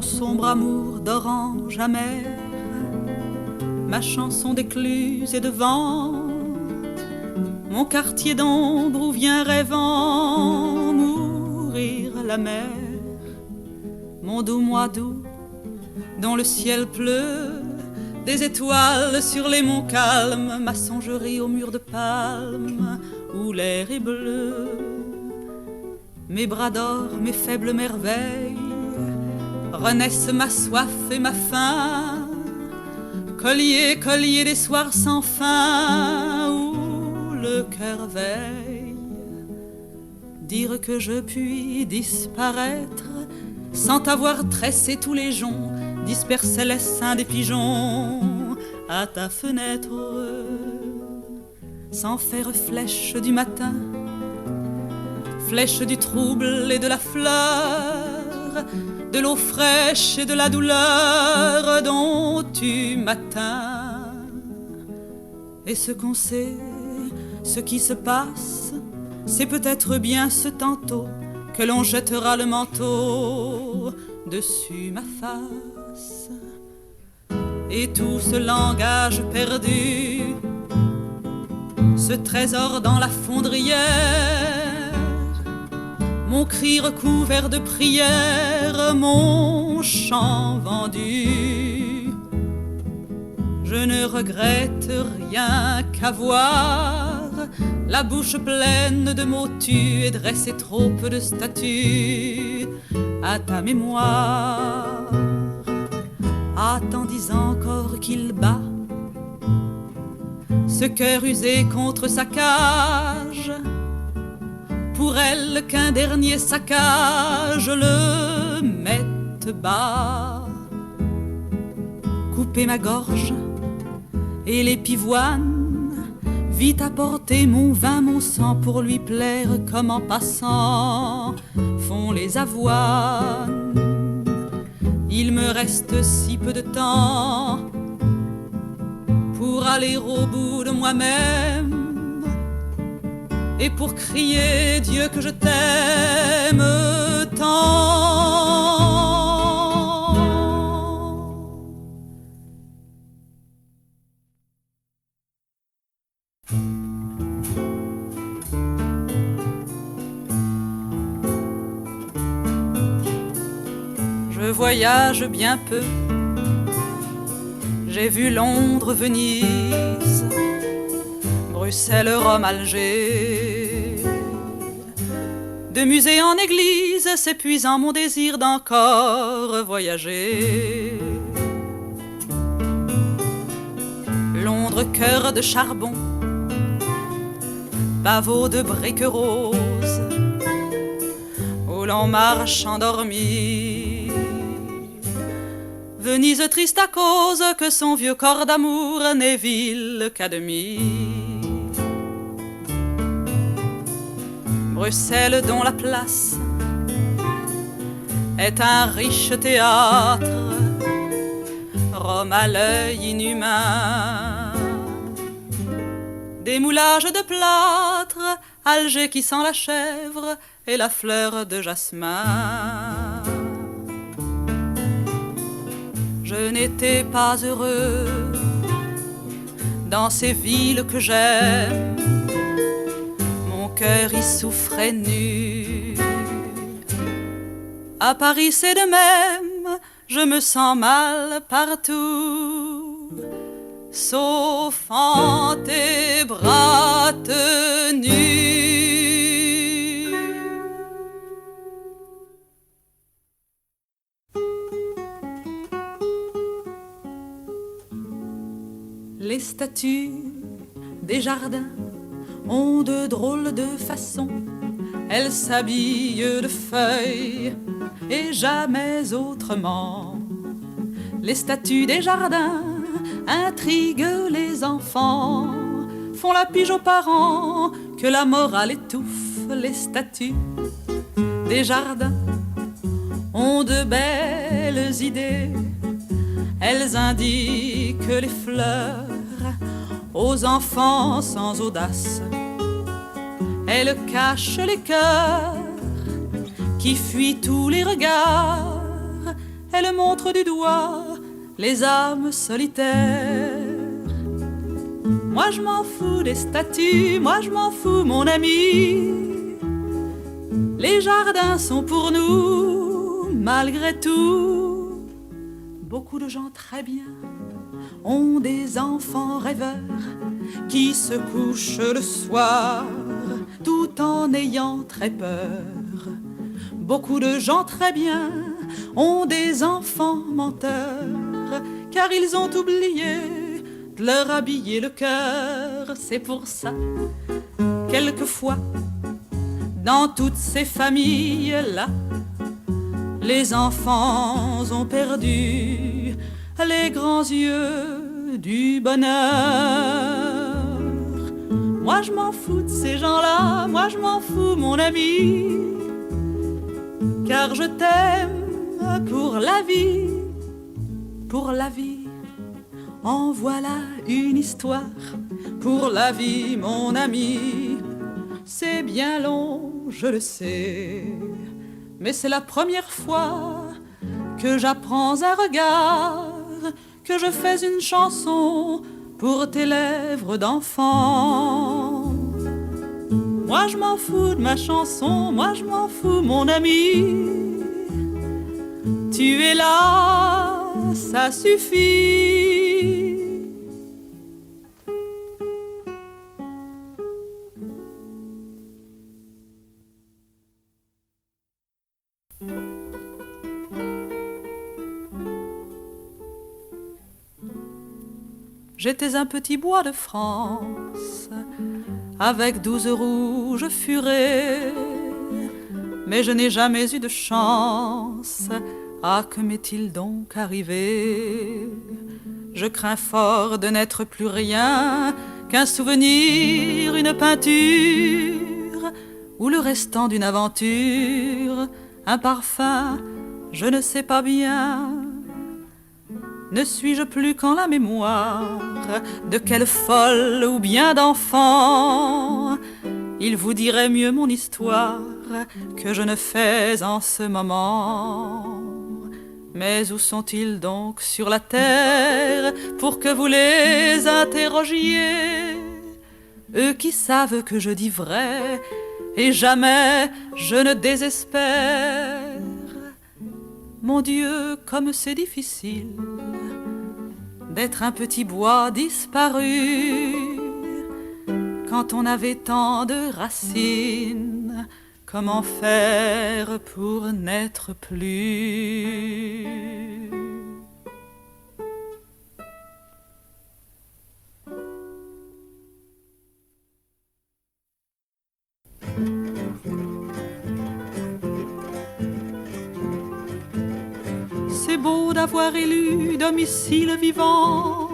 sombre amour d'orange amer, ma chanson d'écluse et de vent, mon quartier d'ombre où vient rêvant mourir la mer, mon doux mois d'août dont le ciel pleut des étoiles sur les monts calmes, ma songerie au mur de palme où l'air est bleu, mes bras d'or, mes faibles merveilles renaissent ma soif et ma faim, collier, collier des soirs sans fin où le cœur veille, dire que je puis disparaître sans t'avoir tressé tous les joncs, disperser l'essaim des pigeons à ta fenêtre, sans faire flèche du matin, flèche du trouble et de la fleur, de l'eau fraîche et de la douleur dont tu m'atteins. Et ce qu'on sait, ce qui se passe, c'est peut-être bien ce tantôt que l'on jettera le manteau dessus ma face. Et tout ce langage perdu, ce trésor dans la fondrière, mon cri recouvert de prières, mon chant vendu, je ne regrette rien qu'avoir la bouche pleine de mots tus et dresser trop peu de statues à ta mémoire. Ah, tandis encore qu'il bat ce cœur usé contre sa cage, pour elle qu'un dernier saccage le mette bas. Couper ma gorge et les pivoines, vite apporter mon vin, mon sang pour lui plaire comme en passant font les avoines. Il me reste si peu de temps pour aller au bout de moi-même et pour crier Dieu que je t'aime tant. Je voyage bien peu, j'ai vu Londres, Venise, Bruxelles, Rome, Alger. De musée en église, s'épuisant mon désir d'encore voyager. Londres, cœur de charbon, pavot de briques roses, où l'on marche endormi. Venise triste à cause que son vieux corps d'amour n'est ville qu'à demi. Bruxelles dont la place est un riche théâtre, Rome à l'œil inhumain. Des moulages de plâtre, Alger qui sent la chèvre et la fleur de jasmin. Je n'étais pas heureux dans ces villes que j'aime, mon cœur y souffrait nu. À Paris c'est de même, je me sens mal partout, sauf en tes bras tenus. Les statues des jardins ont de drôles de façons, elles s'habillent de feuilles et jamais autrement. Les statues des jardins intriguent les enfants, font la pige aux parents que la morale étouffe. Les statues des jardins ont de belles idées, elles indiquent les fleurs aux enfants sans audace. Elles cachent les cœurs qui fuient tous les regards. elle montre du doigt les âmes solitaires. Moi je m'en fous des statues, moi je m'en fous mon ami. Les jardins sont pour nous, malgré tout. Beaucoup de gens très bien ont des enfants rêveurs qui se couchent le soir tout en ayant très peur. Beaucoup de gens très bien ont des enfants menteurs car ils ont oublié de leur habiller le cœur. C'est pour ça, quelquefois, dans toutes ces familles-là, les enfants ont perdu les grands yeux du bonheur. Moi je m'en fous de ces gens-là, moi je m'en fous mon ami, car je t'aime pour la vie, pour la vie. En voilà une histoire pour la vie mon ami. C'est bien long, je le sais, mais c'est la première fois que j'apprends un regard, que je fais une chanson pour tes lèvres d'enfant. Moi je m'en fous de ma chanson, moi je m'en fous mon ami. Tu es là, ça suffit. J'étais un petit bois de France, avec 12 rouges furets, mais je n'ai jamais eu de chance. Ah, que m'est-il donc arrivé? Je crains fort de n'être plus rien qu'un souvenir, une peinture, ou le restant d'une aventure, un parfum, je ne sais pas bien. Ne suis-je plus qu'en la mémoire de quelle folle ou bien d'enfant? Il vous dirait mieux mon histoire que je ne fais en ce moment. Mais où sont-ils donc sur la terre pour que vous les interrogiez? Eux qui savent que je dis vrai et jamais je ne désespère. Mon Dieu, comme c'est difficile d'être un petit bois disparu quand on avait tant de racines. Comment faire pour n'être plus? C'est beau d'avoir élu domicile vivant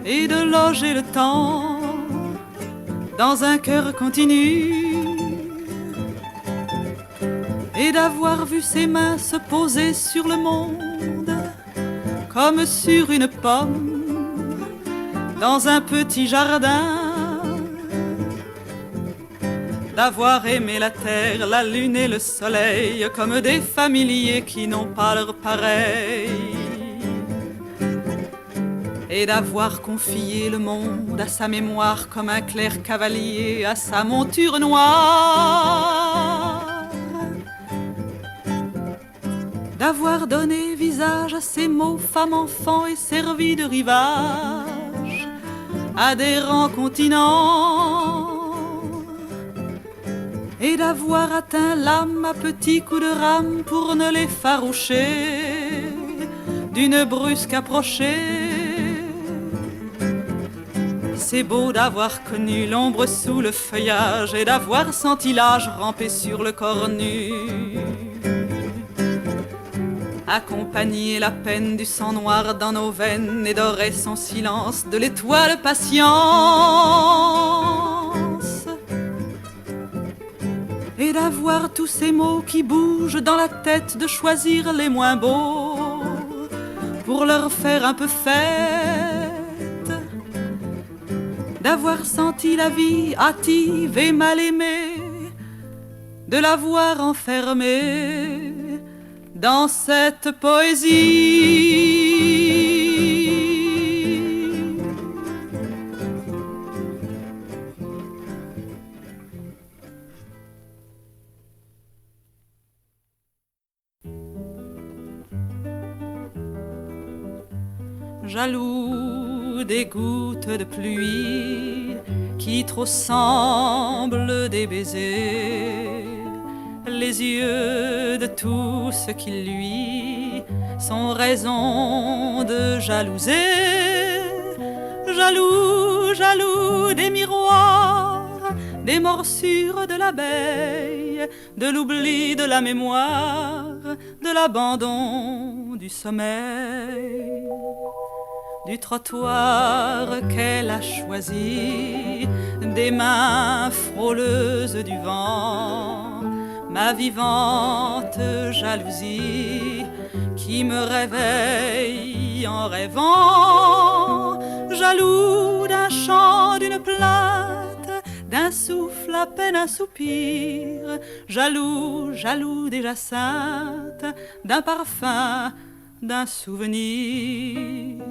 et de loger le temps dans un cœur continu, et d'avoir vu ses mains se poser sur le monde comme sur une pomme dans un petit jardin, d'avoir aimé la terre, la lune et le soleil comme des familiers qui n'ont pas leur pareil, et d'avoir confié le monde à sa mémoire comme un clerc cavalier à sa monture noire, d'avoir donné visage à ces mots femmes, enfants et servi de rivage à des rangs continents, et d'avoir atteint l'âme à petits coups de rame pour ne les faroucher d'une brusque approchée. C'est beau d'avoir connu l'ombre sous le feuillage et d'avoir senti l'âge ramper sur le corps nu, accompagner la peine du sang noir dans nos veines et dorer son silence de l'étoile patience, et d'avoir tous ces mots qui bougent dans la tête, de choisir les moins beaux pour leur faire un peu fête, d'avoir senti la vie hâtive et mal aimée, de l'avoir enfermée dans cette poésie. Jaloux des gouttes de pluie qui trop semblent des baisers, les yeux de tout ce qui lui sont raison de jalouser. Jaloux, jaloux des miroirs, des morsures de l'abeille, de l'oubli de la mémoire, de l'abandon du sommeil, du trottoir qu'elle a choisi, des mains frôleuses du vent, ma vivante jalousie qui me réveille en rêvant. Jaloux d'un chant, d'une plainte, d'un souffle à peine un soupir, jaloux, jaloux des jacinthes, d'un parfum, d'un souvenir,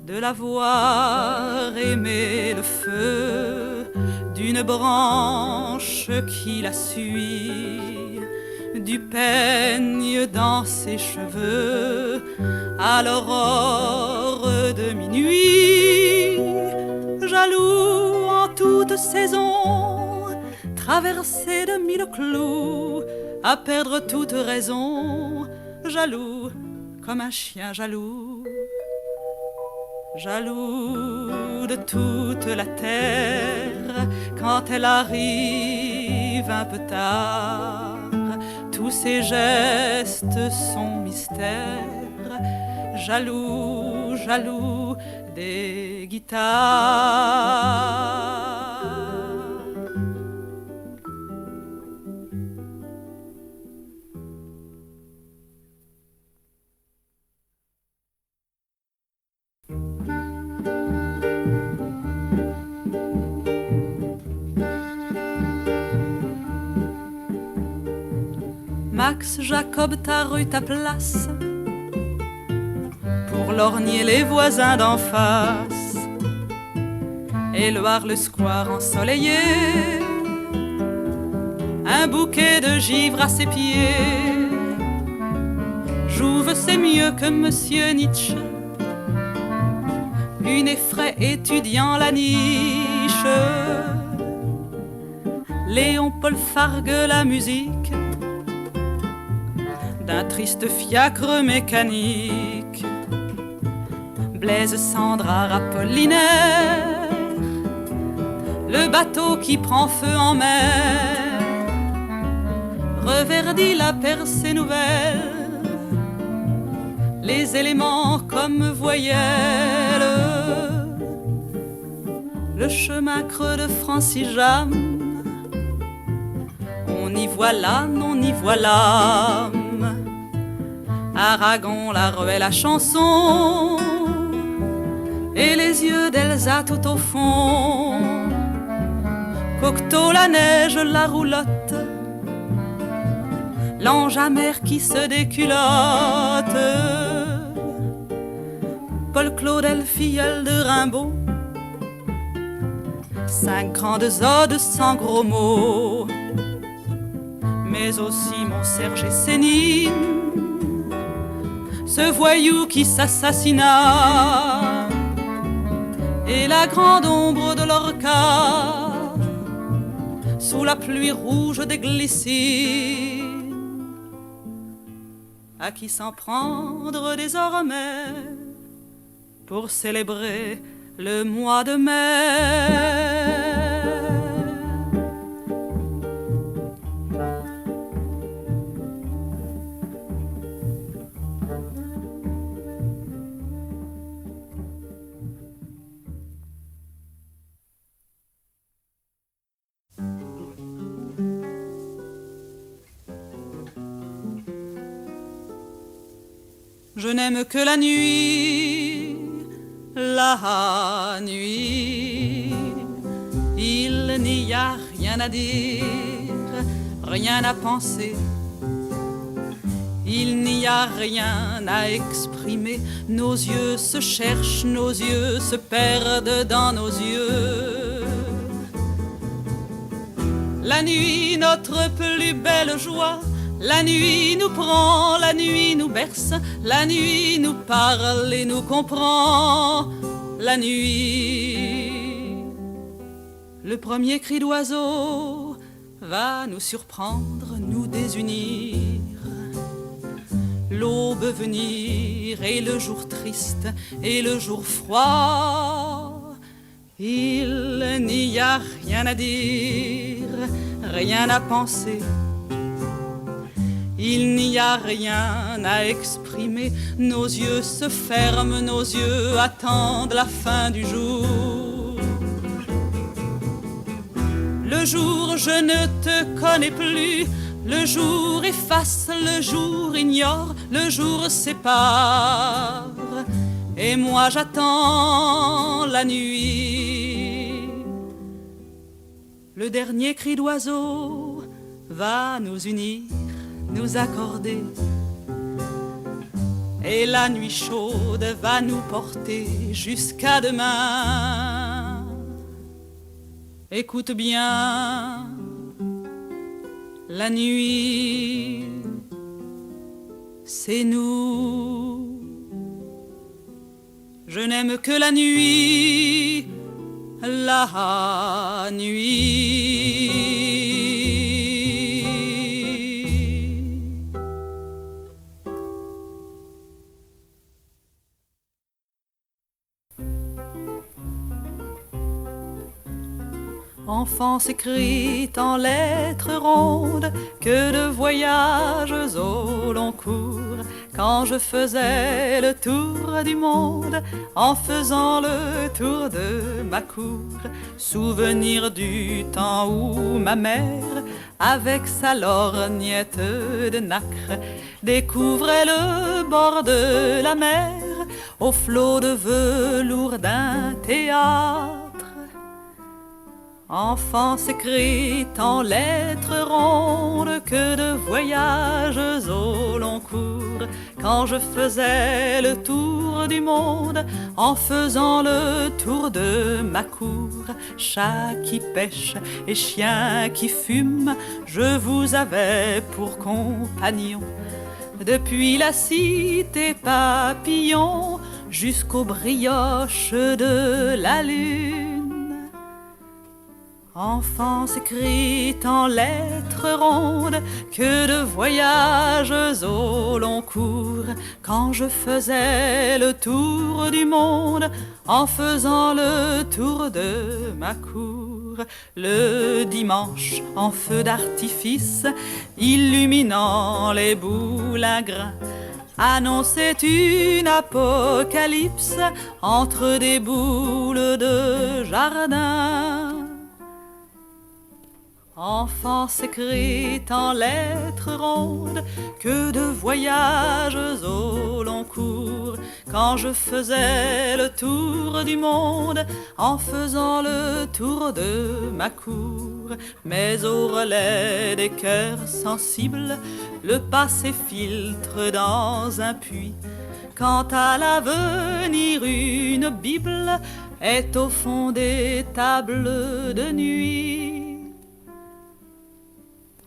de l'avoir aimé le feu d'une branche qui la suit, du peigne dans ses cheveux à l'aurore de minuit. Jaloux en toute saison, traversé de mille clous, à perdre toute raison, jaloux comme un chien jaloux. Jaloux de toute la terre quand elle arrive un peu tard, tous ses gestes sont mystères. Jaloux, jaloux des guitares. Max Jacob, ta rue, ta place, pour lorgner les voisins d'en face, Éloire le square ensoleillé, un bouquet de givre à ses pieds. Jouve, c'est mieux que Monsieur Nietzsche, Lunefray étudiant la niche, Léon Paul Fargue la musique d'un triste fiacre mécanique, Blaise Cendrars Apollinaire, le bateau qui prend feu en mer, reverdit la percée nouvelle, les éléments comme voyelles, le chemin creux de Francis Jam, on y voit l'âne, on y voit l'âme, Aragon, la ruelle à chanson, et les yeux d'Elsa tout au fond, Cocteau, la neige, la roulotte, l'ange amer qui se déculotte, Paul Claudel, filleul de Rimbaud, 5 grandes odes sans gros mots, mais aussi mon Serge et Sénine, ce voyou qui s'assassina, et la grande ombre de l'orca sous la pluie rouge des glycines. À qui s'en prendre désormais pour célébrer le mois de mai? Je n'aime que la nuit, la nuit. Il n'y a rien à dire, rien à penser. Il n'y a rien à exprimer. Nos yeux se cherchent, nos yeux se perdent dans nos yeux. La nuit, notre plus belle joie. La nuit nous prend, la nuit nous berce. La nuit nous parle et nous comprend. La nuit, le premier cri d'oiseau va nous surprendre, nous désunir. L'aube venir et le jour triste et le jour froid. Il n'y a rien à dire, rien à penser. Il n'y a rien à exprimer. Nos yeux se ferment, nos yeux attendent la fin du jour. Le jour, je ne te connais plus. Le jour efface, le jour ignore, le jour sépare. Et moi j'attends la nuit. Le dernier cri d'oiseau va nous unir, nous accorder. Et la nuit chaude va nous porter jusqu'à demain. Écoute bien, la nuit, c'est nous. Je n'aime que la nuit, la nuit. Enfance écrite en lettres rondes, que de voyages au long cours. Quand je faisais le tour du monde, en faisant le tour de ma cour. Souvenir du temps où ma mère, avec sa lorgnette de nacre, découvrait le bord de la mer, au flot de velours d'un théâtre. Enfance écrite en lettres rondes, que de voyages au long cours. Quand je faisais le tour du monde, en faisant le tour de ma cour. Chat qui pêche et chien qui fume, je vous avais pour compagnon. Depuis la cité papillon jusqu'aux brioches de la lune. Enfance écrite en lettres rondes, que de voyages au long cours. Quand je faisais le tour du monde, en faisant le tour de ma cour. Le dimanche en feu d'artifice, illuminant les boulingrins, annonçait une apocalypse entre des boules de jardin. Enfance écrite en lettres rondes, que de voyages au long cours. Quand je faisais le tour du monde, en faisant le tour de ma cour. Mais au relais des cœurs sensibles, le passé filtre dans un puits. Quant à l'avenir, une Bible est au fond des tables de nuit.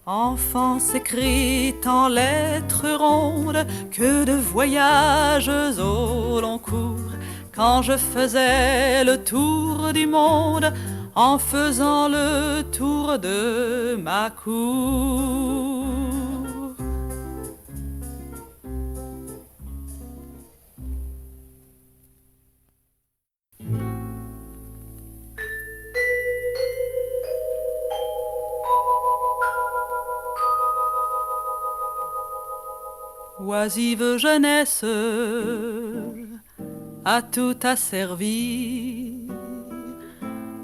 Enfance écrite en lettres rondes, que de voyages au long cours. Quand je faisais le tour du monde, en faisant le tour de ma cour. Oisive jeunesse, à tout asservi,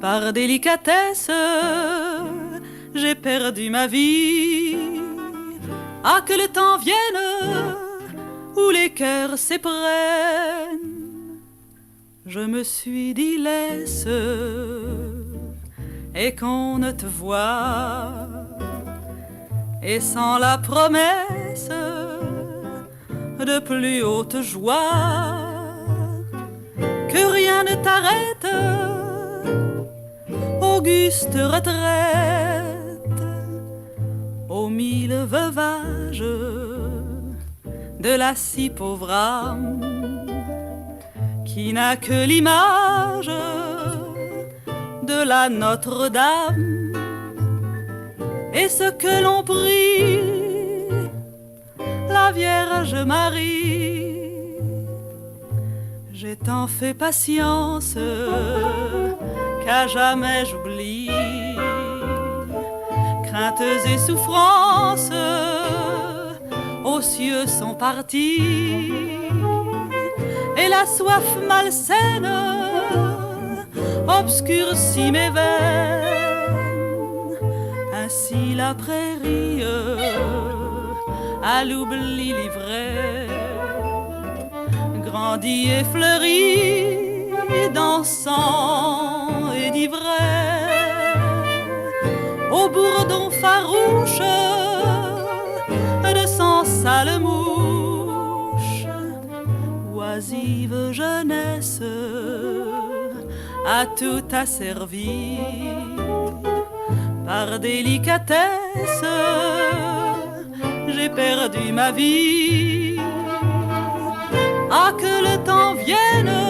par délicatesse, j'ai perdu ma vie. Ah, que le temps vienne où les cœurs s'éprennent. Je me suis dit laisse, et qu'on ne te voie, et sans la promesse de plus haute joie, que rien ne t'arrête, auguste retraite, aux mille veuvages de la si pauvre âme qui n'a que l'image de la Notre-Dame. Et ce que l'on prie, la Vierge Marie, j'ai tant fait patience qu'à jamais j'oublie craintes et souffrances aux cieux sont partis, et la soif malsaine obscurcit mes veines. Ainsi la prairie à l'oubli livrée grandit et fleurit dansant et d'ivresse au bourdon farouche de son sale mouche. Oisive jeunesse a tout asservi, par délicatesse j'ai perdu ma vie. Ah, que le temps vienne